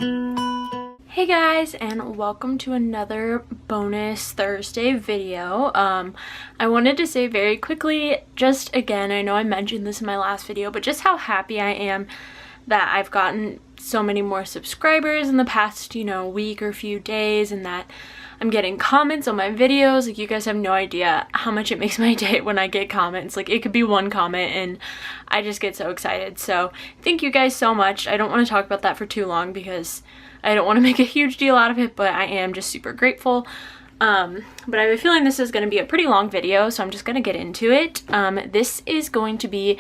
Hey guys, and welcome to another bonus Thursday video. I wanted to say very quickly, just again, I know I mentioned this in my last video, but just how happy I am that I've gotten so many more subscribers in the past, week or few days, and that I'm getting comments on my videos. Like, you guys have no idea how much it makes my day when I get comments. Like, it could be one comment and I just get so excited. So thank you guys so much. I don't want to talk about that for too long because I don't want to make a huge deal out of it, but I am just super grateful. But I have a feeling this is going to be a pretty long video, so I'm just going to get into it. This is going to be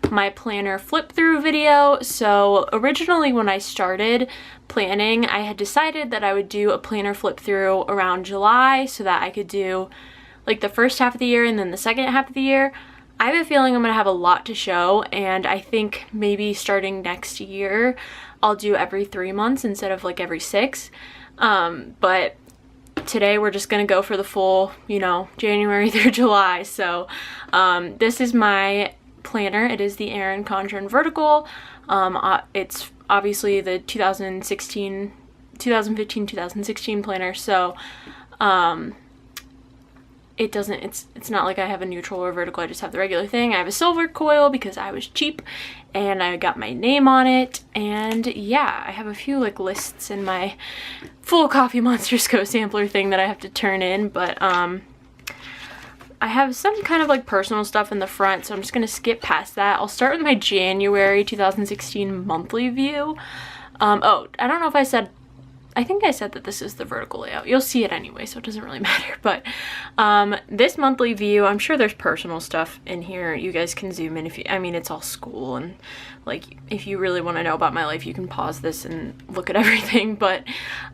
my planner flip through video. So originally when I started planning, I had decided that I would do a planner flip through around July so that I could do like the first half of the year and then the second half of the year. I have a feeling I'm going to have a lot to show, and I think maybe starting next year I'll do every 3 months instead of like every 6. But today we're just gonna go for the full, January through July. So this is my planner. It is the Erin Condren Vertical. It's obviously the 2015-2016 planner. So it's not like I have a neutral or vertical. I just have the regular thing. I have a silver coil because I was cheap and I got my name on it. And yeah, I have a few like lists in my full Coffee Monsters co-sampler thing that I have to turn in, but I have some kind of like personal stuff in the front, so I'm just gonna skip past that. I'll start with my January 2016 monthly view. Oh, I don't know if I think I said that this is the vertical layout. You'll see it anyway, so it doesn't really matter. But this monthly view, I'm sure there's personal stuff in here. You guys can zoom in it's all school, and like if you really want to know about my life, you can pause this and look at everything. But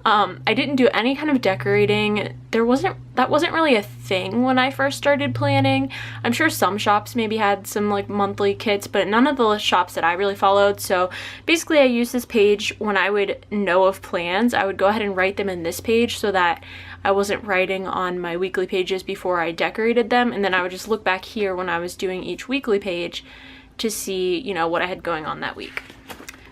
I didn't do any kind of decorating. That wasn't really a thing when I first started planning. I'm sure some shops maybe had some like monthly kits, but none of the shops that I really followed. So basically I used this page when I would know of plans. I would go ahead and write them in this page so that I wasn't writing on my weekly pages before I decorated them, and then I would just look back here when I was doing each weekly page to see, what I had going on that week.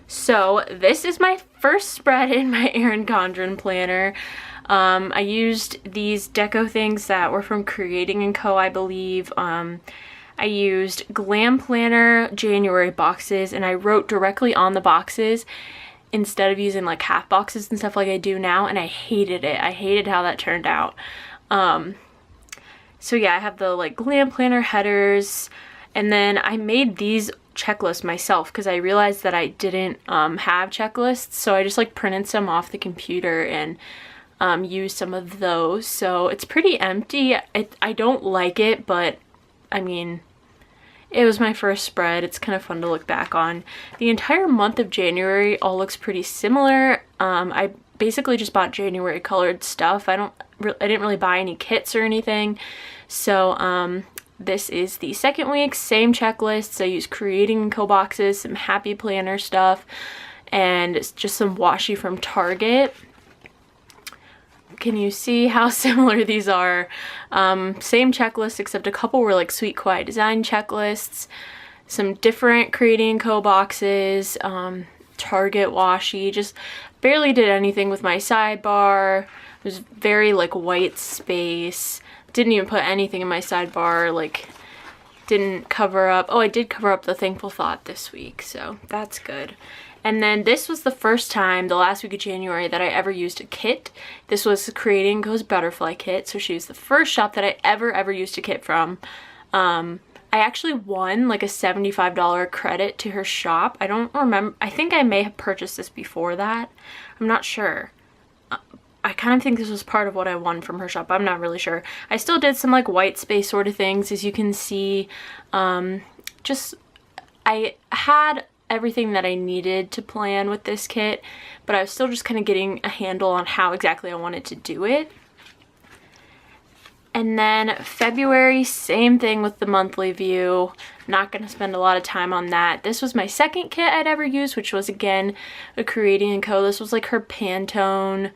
So this is my first spread in my Erin Condren planner. I used these deco things that were from Creating & Co, I believe. I used Glam Planner January boxes, and I wrote directly on the boxes instead of using like half boxes and stuff like I do now, and I hated it. I hated how that turned out. So yeah, I have the like Glam Planner headers, and then I made these checklists myself because I realized that I didn't have checklists, so I just like printed some off the computer and used some of those. So it's pretty empty. I don't like it, but I mean, it was my first spread. It's kind of fun to look back on. The entire month of January all looks pretty similar. I basically just bought January colored stuff. I didn't really buy any kits or anything. So this is the second week, same checklists. I used Creating & Co boxes, some Happy Planner stuff, and it's just some washi from Target. Can you see how similar these are? Same checklist, except a couple were like Sweet Kawaii Design checklists, some different Creating & Co boxes, Target washi. Just barely did anything with my sidebar. It was very like white space. Didn't even put anything in my sidebar, like didn't cover up. Oh, I did cover up the Thankful Thought this week, so that's good. And then this was the first time, the last week of January, that I ever used a kit. This was Creating & Co's Butterfly kit. So she was the first shop that I ever used a kit from. I actually won like a $75 credit to her shop. I don't remember. I think I may have purchased this before that. I'm not sure. I kind of think this was part of what I won from her shop. I'm not really sure. I still did some like white space sort of things, as you can see. I had everything that I needed to plan with this kit, but I was still just kind of getting a handle on how exactly I wanted to do it. And then February, same thing with the monthly view. Not going to spend a lot of time on that. This was my second kit I'd ever used, which was again a Creating & Co. This was like her Pantone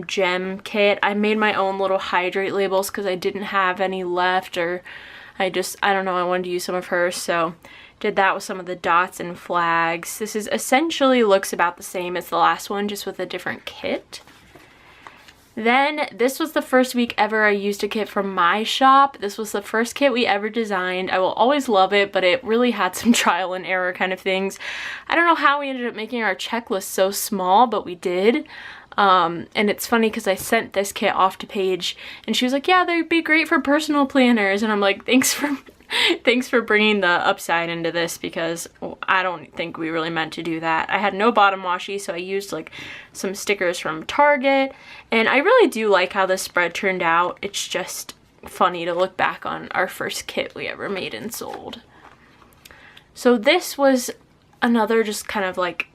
gem kit. I made my own little hydrate labels because I didn't have any left, or I don't know, I wanted to use some of hers. So Did that with some of the dots and flags. This is essentially looks about the same as the last one, just with a different kit. Then this was the first week ever I used a kit from my shop. This was the first kit we ever designed. I will always love it, but it really had some trial and error kind of things. I don't know how we ended up making our checklist so small, but we did. And it's funny because I sent this kit off to Paige and she was like, yeah, they'd be great for personal planners. And I'm like, thanks for bringing the upside into this, because I don't think we really meant to do that. I had no bottom washi, so I used like some stickers from Target, and I really do like how this spread turned out. It's just funny to look back on our first kit we ever made and sold. So this was another just kind of like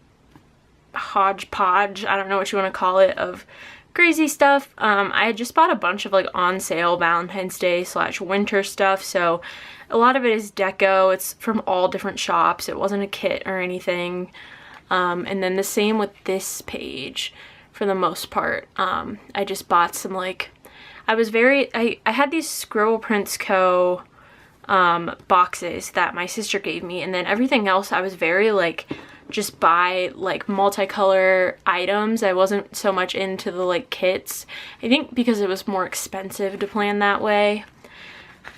hodgepodge, I don't know what you want to call it, of crazy stuff. I had just bought a bunch of like on sale Valentine's Day / winter stuff, so a lot of it is deco. It's from all different shops. It wasn't a kit or anything. And then the same with this page for the most part. I just bought some like, I had these Scribble Prints Co. Boxes that my sister gave me, and then everything else I was very like, just buy like multicolor items. I wasn't so much into the like kits, I think because it was more expensive to plan that way.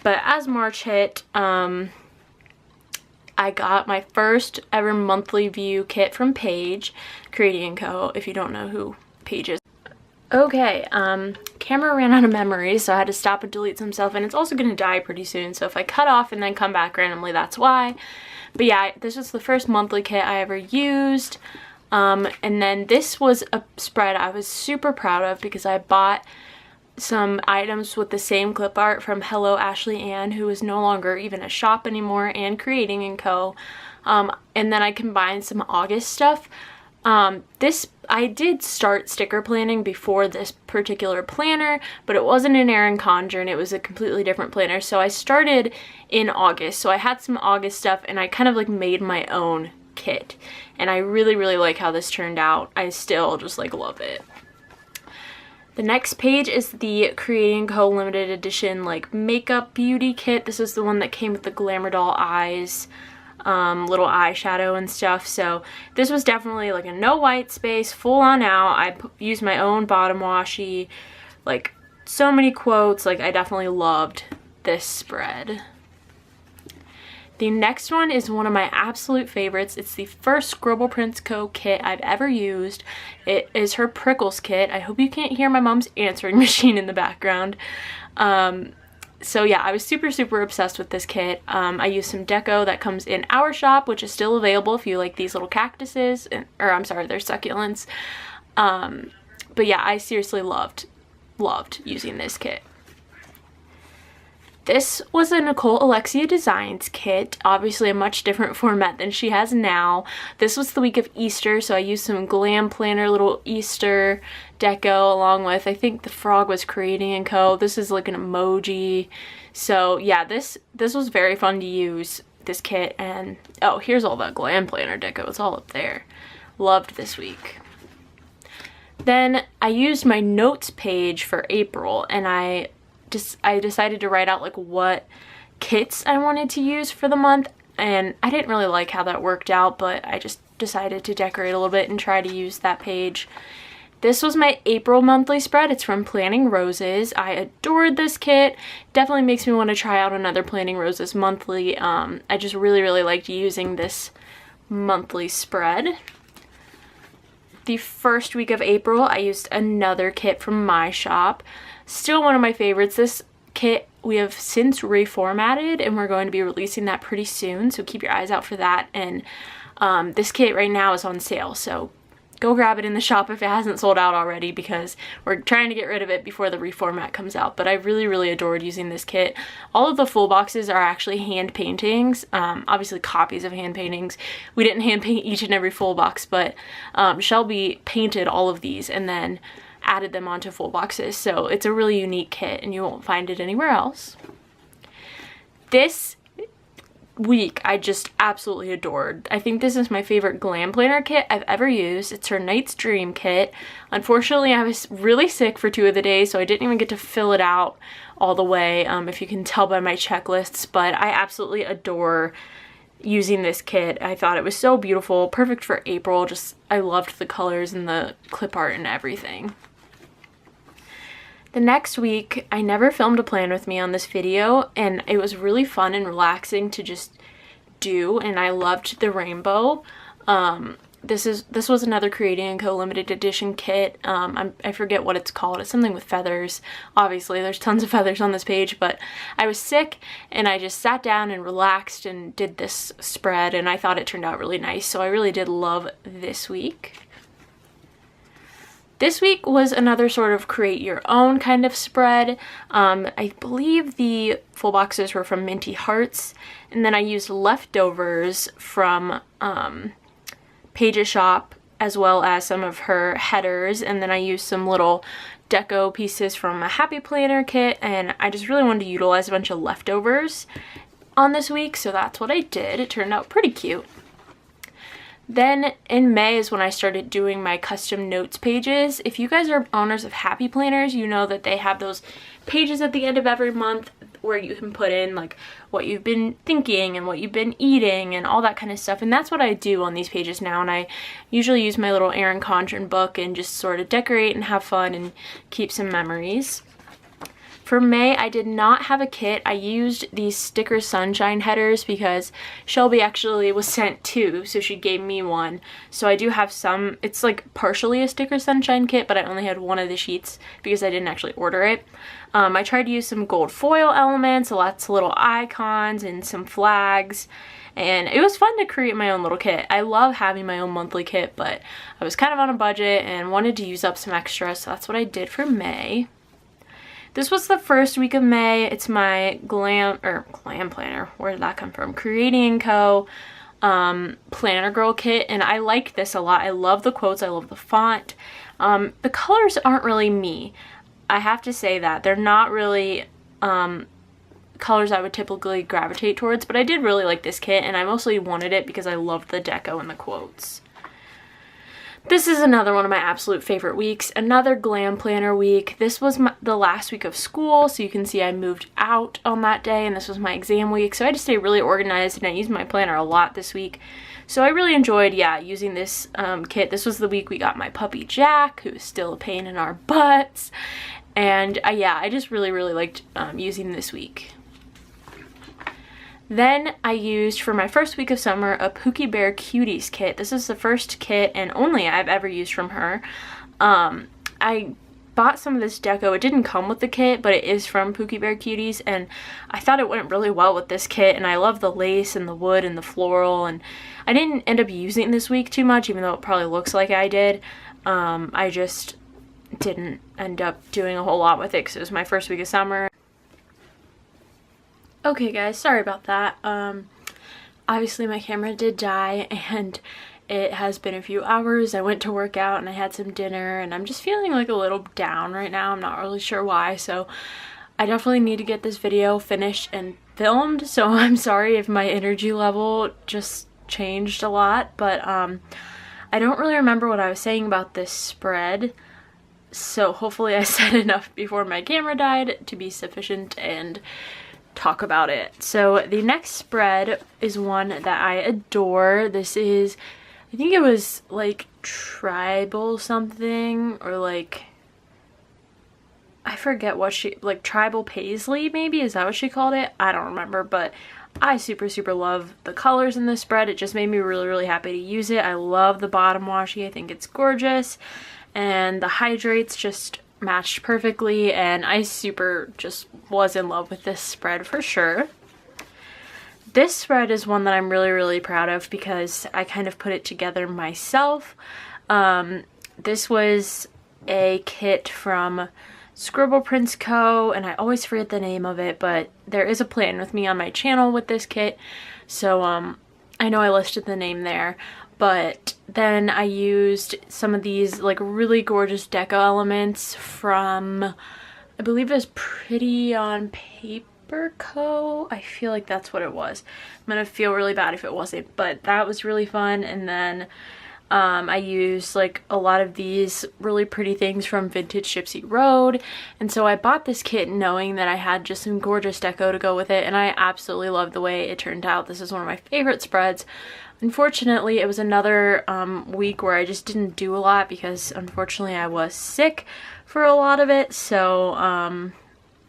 But as March hit, I got my first ever monthly view kit from Paige, Creating & Co., if you don't know who Paige is. Okay, camera ran out of memory, so I had to stop and delete some stuff, and it's also going to die pretty soon, so if I cut off and then come back randomly, that's why. But yeah, this was the first monthly kit I ever used, and then this was a spread I was super proud of because I bought some items with the same clip art from Hello Ashley Ann, who is no longer even a shop anymore, and Creating & Co. And then I combined some August stuff. I did start sticker planning before this particular planner, but it wasn't an Erin Condren, it was a completely different planner. So I started in August, so I had some August stuff and I kind of like made my own kit. And I really, really like how this turned out. I still just like love it. The next page is the Creating Co. limited edition like makeup beauty kit. This is the one that came with the Glamour Doll eyes, little eyeshadow and stuff. So this was definitely like a no white space, full on out. I used my own bottom washi, like so many quotes. Like I definitely loved this spread. The next one is one of my absolute favorites. It's the first Scribble Prints Co. kit I've ever used. It is her Prickles kit. I hope you can't hear my mom's answering machine in the background. So yeah, I was super, super obsessed with this kit. I used some deco that comes in our shop, which is still available if you like these little cactuses, or I'm sorry, they're succulents. But yeah, I seriously loved using this kit. This was a Nicole Alexia Designs kit, obviously a much different format than she has now. This was the week of Easter, so I used some Glam Planner little Easter deco along with, I think the frog was Creating & Co. This is like an emoji. So yeah, this was very fun to use, this kit. And oh, here's all the Glam Planner deco, it's all up there. Loved this week. Then I used my notes page for April, and I decided to write out like what kits I wanted to use for the month, and I didn't really like how that worked out, but I just decided to decorate a little bit and try to use that page. This was my April monthly spread. It's from Planning Roses. I adored this kit. Definitely makes me want to try out another Planning Roses monthly. I just really, really liked using this monthly spread. The first week of April, I used another kit from my shop. Still one of my favorites. This kit we have since reformatted, and we're going to be releasing that pretty soon, so keep your eyes out for that. And this kit right now is on sale, so go grab it in the shop if it hasn't sold out already, because we're trying to get rid of it before the reformat comes out. But I really, really adored using this kit. All of the full boxes are actually hand paintings, obviously copies of hand paintings. We didn't hand paint each and every full box, but Shelby painted all of these and then added them onto full boxes. So it's a really unique kit and you won't find it anywhere else. This week I just absolutely adored. I think this is my favorite Glam Planner kit I've ever used. It's her Night's Dream kit. Unfortunately, I was really sick for 2 of the days, so I didn't even get to fill it out all the way, if you can tell by my checklists, but I absolutely adore using this kit. I thought it was so beautiful, perfect for April. Just, I loved the colors and the clip art and everything. The next week, I never filmed a plan with me on this video, and it was really fun and relaxing to just do, and I loved the rainbow. This was another Creating & Co. limited edition kit. I forget what it's called. It's something with feathers. Obviously, there's tons of feathers on this page, but I was sick and I just sat down and relaxed and did this spread, and I thought it turned out really nice, so I really did love this week. This week was another sort of create your own kind of spread. I believe the full boxes were from Minty Hearts, and then I used leftovers from Page's shop as well as some of her headers, and then I used some little deco pieces from a Happy Planner kit, and I just really wanted to utilize a bunch of leftovers on this week, so that's what I did. It turned out pretty cute. Then in May is when I started doing my custom notes pages. If you guys are owners of Happy Planners, you know that they have those pages at the end of every month where you can put in like what you've been thinking and what you've been eating and all that kind of stuff. And that's what I do on these pages now. And I usually use my little Erin Condren book and just sort of decorate and have fun and keep some memories. For May, I did not have a kit. I used these sticker sunshine headers because Shelby actually was sent two, so she gave me one. So I do have some. It's like partially a sticker sunshine kit, but I only had one of the sheets because I didn't actually order it. I tried to use some gold foil elements, lots of little icons and some flags, and it was fun to create my own little kit. I love having my own monthly kit, but I was kind of on a budget and wanted to use up some extra, so that's what I did for May. This was the first week of May. It's my glam planner. Where did that come from? Creating & Co. Planner Girl kit, and I like this a lot. I love the quotes. I love the font. The colors aren't really me. I have to say that. They're not really colors I would typically gravitate towards, but I did really like this kit, and I mostly wanted it because I loved the deco and the quotes. This is another one of my absolute favorite weeks, another glam planner week. This was the last week of school, so you can see I moved out on that day, and this was my exam week, so I had to stay really organized, and I used my planner a lot this week. So I really enjoyed, using this kit. This was the week we got my puppy Jack, who is still a pain in our butts, and I just really liked using this week. Then I used, for my first week of summer, a Pookie Bear Cuties kit. This is the first kit and only I've ever used from her. I bought some of this deco. It didn't come with the kit, but it is from Pookie Bear Cuties, and I thought it went really well with this kit, and I love the lace and the wood and the floral, and I didn't end up using it this week too much, even though it probably looks like I did. I just didn't end up doing a whole lot with it because it was my first week of summer. Okay guys, sorry about that. Obviously my camera did die and it has been a few hours. I went to work out and I had some dinner, and I'm just feeling like a little down right now. I'm not really sure why, so I definitely need to get this video finished and filmed, so I'm sorry if my energy level just changed a lot, but I don't really remember what I was saying about this spread, so hopefully I said enough before my camera died to be sufficient and talk about it. So the next spread is one that I adore. This is, I think it was like tribal something, or like, I forget what she, like tribal paisley maybe, is that what she called it? I don't remember, but I super love the colors in this spread. It just made me really happy to use it. I love the bottom washi. I think it's gorgeous, and the hydrates just matched perfectly, and I super just was in love with this spread for sure. This spread is one that I'm really proud of because I kind of put it together myself. This was a kit from Scribble Prints Co., and I always forget the name of it, but there is a plan with me on my channel with this kit, so I know I listed the name there. But then I used some of these like really gorgeous deco elements from, I believe it was Pretty on Paper Co. I feel like that's what it was. I'm gonna feel really bad if it wasn't, but that was really fun. And then I used like a lot of these really pretty things from Vintage Gypsy Road, and so I bought this kit knowing that I had just some gorgeous deco to go with it, and I absolutely love the way it turned out. This is one of my favorite spreads. Unfortunately, it was another week where I just didn't do a lot because unfortunately I was sick for a lot of it, so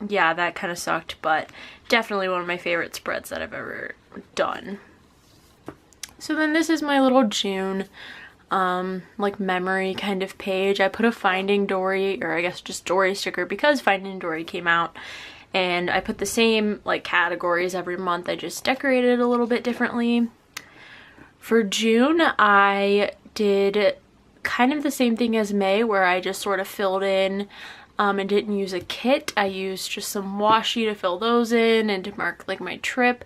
yeah, that kind of sucked, but definitely one of my favorite spreads that I've ever done. So then this is my little June like memory kind of page. I put a Finding Dory, or I guess just Dory sticker, because Finding Dory came out, and I put the same like categories every month. I just decorated it a little bit differently. For June, I did kind of the same thing as May, where I just sort of filled in and didn't use a kit. I used just some washi to fill those in and to mark like my trip.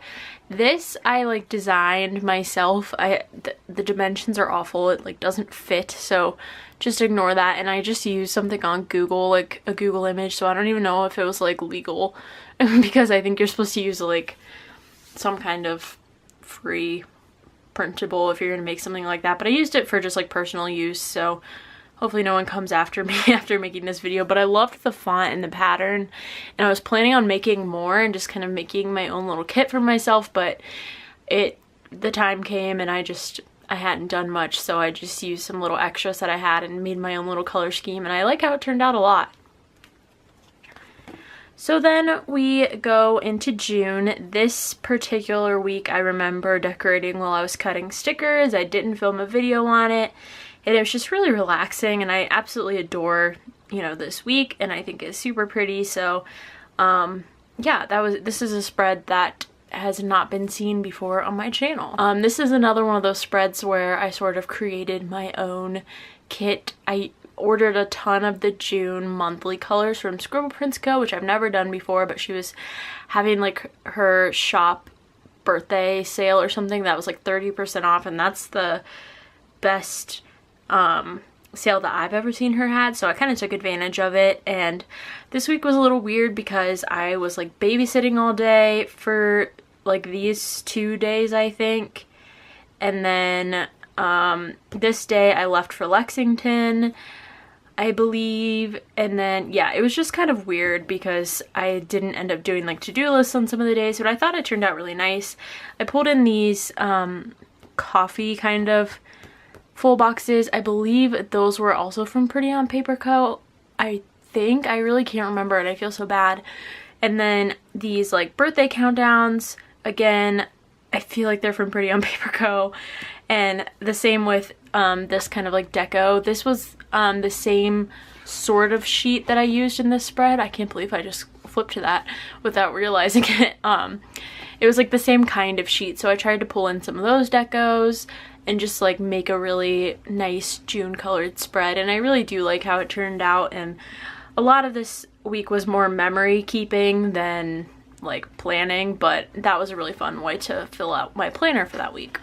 This I like designed myself. The dimensions are awful. It like doesn't fit, so just ignore that. And I just used something on Google, like a Google image, so I don't even know if it was like legal because I think you're supposed to use like some kind of free printable if you're gonna make something like that, but I used it for just like personal use, so hopefully no one comes after me after making this video. But I loved the font and the pattern, and I was planning on making more and just kind of making my own little kit for myself, but the time came and I hadn't done much, so I just used some little extras that I had and made my own little color scheme, and I like how it turned out a lot. So then we go into June. This particular week I remember decorating while I was cutting stickers. I didn't film a video on it, and it was just really relaxing, and I absolutely adore, you know, this week, and I think it's super pretty. So yeah, this is a spread that has not been seen before on my channel. This is another one of those spreads where I sort of created my own kit. I ordered a ton of the June monthly colors from Scribble Prints Co., which I've never done before, but she was having like her shop birthday sale or something that was like 30% off, and that's the best sale that I've ever seen her had, so I kind of took advantage of it. And this week was a little weird because I was like babysitting all day for like these 2 days, I think, and then this day I left for Lexington, I believe, and then yeah, it was just kind of weird because I didn't end up doing like to-do lists on some of the days, but I thought it turned out really nice. I pulled in these coffee kind of full boxes. I believe those were also from Pretty on Paper Co. I think, I really can't remember and I feel so bad. And then these like birthday countdowns, again, I feel like they're from Pretty on Paper Co. And the same with this kind of like deco. This was the same sort of sheet that I used in this spread. I can't believe I just flipped to that without realizing it. It was like the same kind of sheet, so I tried to pull in some of those decos and just like make a really nice June colored spread, and I really do like how it turned out. And a lot of this week was more memory keeping than like planning, but that was a really fun way to fill out my planner for that week.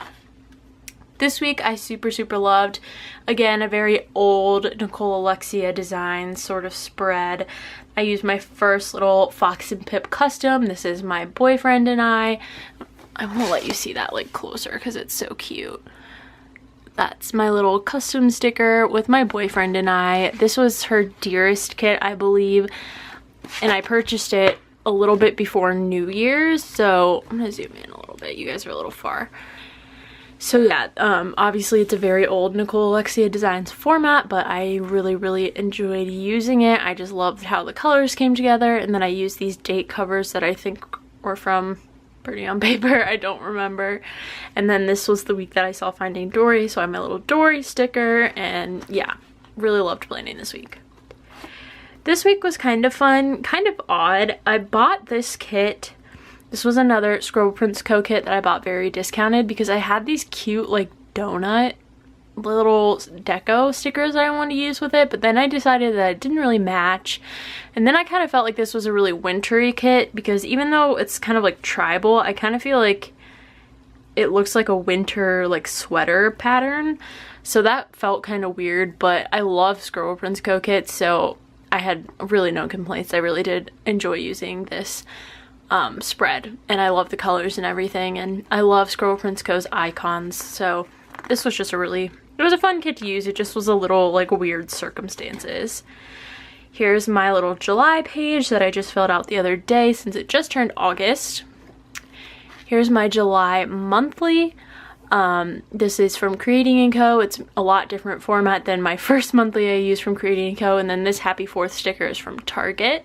This week I super loved, again, a very old Nicole Alexia design sort of spread. I used my first little Fox and Pip custom. This is my boyfriend and I want to let you see that like closer because it's so cute. That's my little custom sticker with my boyfriend and I. This was her Dearest kit, I believe, and I purchased it a little bit before New Year's, so I'm gonna zoom in a little bit. You guys are a little far. So yeah, obviously it's a very old Nicole Alexia Designs format, but I really enjoyed using it. I just loved how the colors came together, and then I used these date covers that I think were from Pretty on Paper, I don't remember. And then this was the week that I saw Finding Dory, so I have my little Dory sticker, and yeah, really loved planning this week. This week was kind of fun, kind of odd. I bought this kit. This was another Scribble Prints Co. kit that I bought very discounted because I had these cute like donut little deco stickers that I wanted to use with it, but then I decided that it didn't really match. And then I kind of felt like this was a really wintry kit because even though it's kind of like tribal, I kind of feel like it looks like a winter like sweater pattern. So that felt kind of weird, but I love Scribble Prints Co. kits, so I had really no complaints. I really did enjoy using this spread, and I love the colors and everything, and I love Scribble Prints Co.'s icons, so this was just a really It was a fun kit to use. It just was a little like weird circumstances. Here's my little July page that I just filled out the other day since it just turned August. Here's my July monthly. This is from Creating & Co. It's a lot different format than my first monthly I used from Creating & Co. And then this Happy 4th sticker is from Target.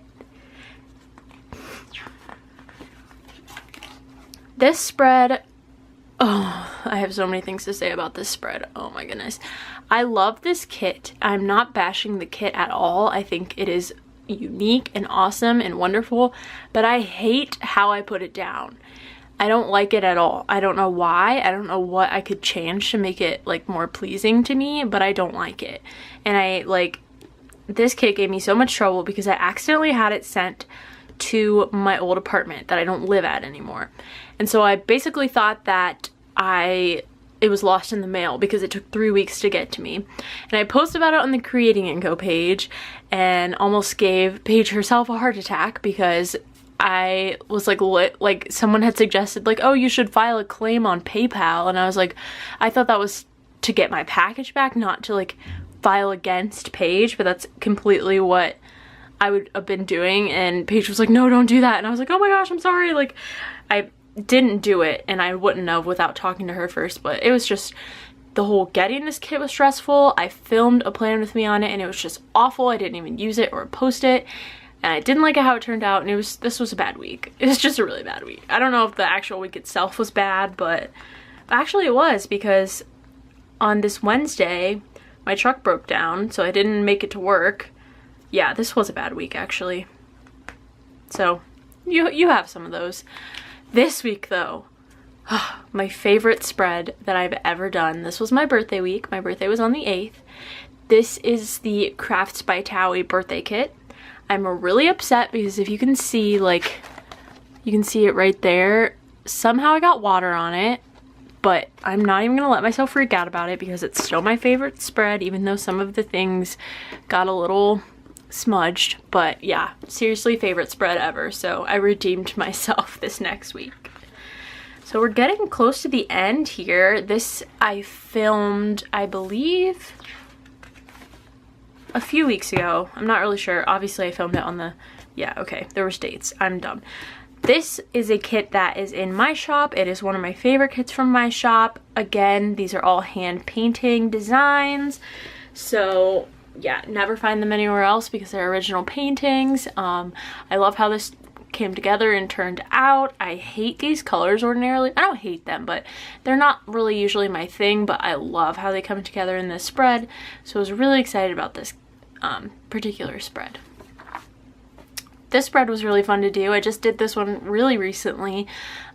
This spread, oh, I have so many things to say about this spread. Oh my goodness. I love this kit. I'm not bashing the kit at all. I think it is unique and awesome and wonderful, but I hate how I put it down. I don't like it at all. I don't know why. I don't know what I could change to make it like more pleasing to me, but I don't like it. And this kit gave me so much trouble because I accidentally had it sent to my old apartment that I don't live at anymore. And so I basically thought that it was lost in the mail because it took 3 weeks to get to me. And I posted about it on the Creating & Co page and almost gave Paige herself a heart attack because I was like someone had suggested like, oh, you should file a claim on PayPal. And I was like, I thought that was to get my package back, not to like file against Paige, but that's completely what I would have been doing. And Paige was like, no, don't do that. And I was like, oh my gosh, I'm sorry. Like, I didn't do it, and I wouldn't have without talking to her first, but it was just, the whole getting this kit was stressful. I filmed a plan with me on it and it was just awful. I didn't even use it or post it. And I didn't like how it turned out, and this was a bad week. It was just a really bad week. I don't know if the actual week itself was bad, but actually it was, because on this Wednesday, my truck broke down, so I didn't make it to work. Yeah, this was a bad week, actually. So, you have some of those. This week, though, my favorite spread that I've ever done. This was my birthday week. My birthday was on the 8th. This is the Crafts by Towie birthday kit. I'm really upset because if you can see, like, you can see it right there. Somehow I got water on it, but I'm not even gonna let myself freak out about it because it's still my favorite spread, even though some of the things got a little smudged. But yeah, seriously, favorite spread ever. So I redeemed myself this next week. So we're getting close to the end here. This I filmed, I believe, a few weeks ago. I'm not really sure. Obviously I filmed it on the, yeah, okay, there was dates. I'm dumb. This is a kit that is in my shop. It is one of my favorite kits from my shop. Again, these are all hand painting designs. So yeah, never find them anywhere else because they're original paintings. I love how this came together and turned out. I hate these colors ordinarily. I don't hate them, but they're not really usually my thing, but I love how they come together in this spread. So I was really excited about this particular spread. This spread was really fun to do. I just did this one really recently.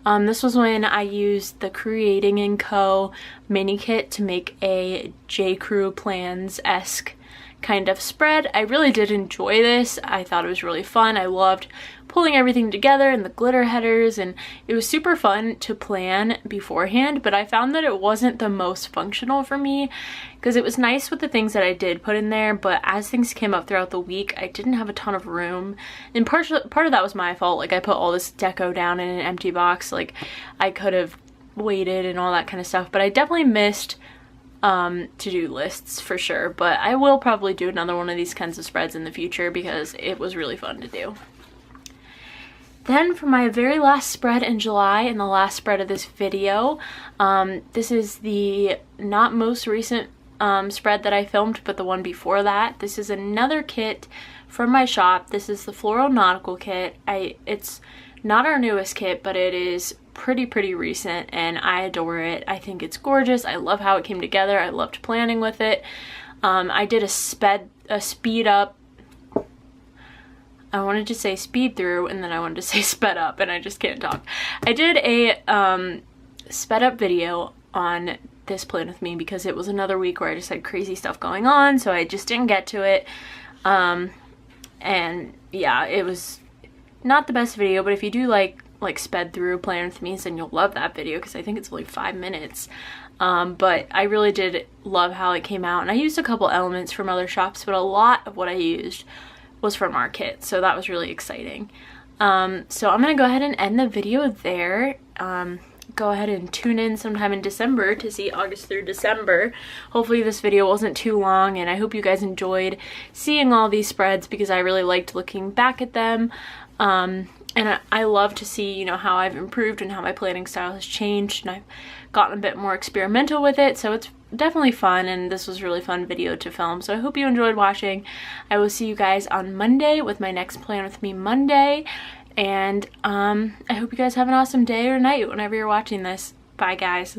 This was when I used the Creating & Co. mini kit to make a J. Crew Plans-esque kind of spread. I really did enjoy this. I thought it was really fun. I loved pulling everything together and the glitter headers, and it was super fun to plan beforehand, but I found that it wasn't the most functional for me because it was nice with the things that I did put in there, but as things came up throughout the week, I didn't have a ton of room, and part of that was my fault. Like, I put all this deco down in an empty box. Like, I could have waited and all that kind of stuff, but I definitely missed to-do lists for sure. But I will probably do another one of these kinds of spreads in the future because it was really fun to do. Then for my very last spread in July and the last spread of this video, this is the not most recent spread that I filmed, but the one before that. This is another kit from my shop. This is the Floral Nautical kit. It's not our newest kit, but it is pretty recent and I adore it. I think it's gorgeous. I love how it came together. I loved planning with it. I did a speed up. I wanted to say speed through and then I wanted to say sped up and I just can't talk. I did a sped up video on this plan with me because it was another week where I just had crazy stuff going on, so I just didn't get to it. And yeah, it was not the best video, but if you do like sped through plan with me, then you'll love that video because I think it's only 5 minutes. But I really did love how it came out, and I used a couple elements from other shops, but a lot of what I used was from our kit, so that was really exciting. So I'm gonna go ahead and end the video there. go ahead and tune in sometime in December to see August through December. Hopefully this video wasn't too long, and I hope you guys enjoyed seeing all these spreads because I really liked looking back at them. And I love to see, you know, how I've improved and how my planning style has changed, and I've gotten a bit more experimental with it, so it's definitely fun, and this was a really fun video to film. So I hope you enjoyed watching. I will see you guys on Monday with my next Plan With Me Monday, and I hope you guys have an awesome day or night whenever you're watching this. Bye, guys.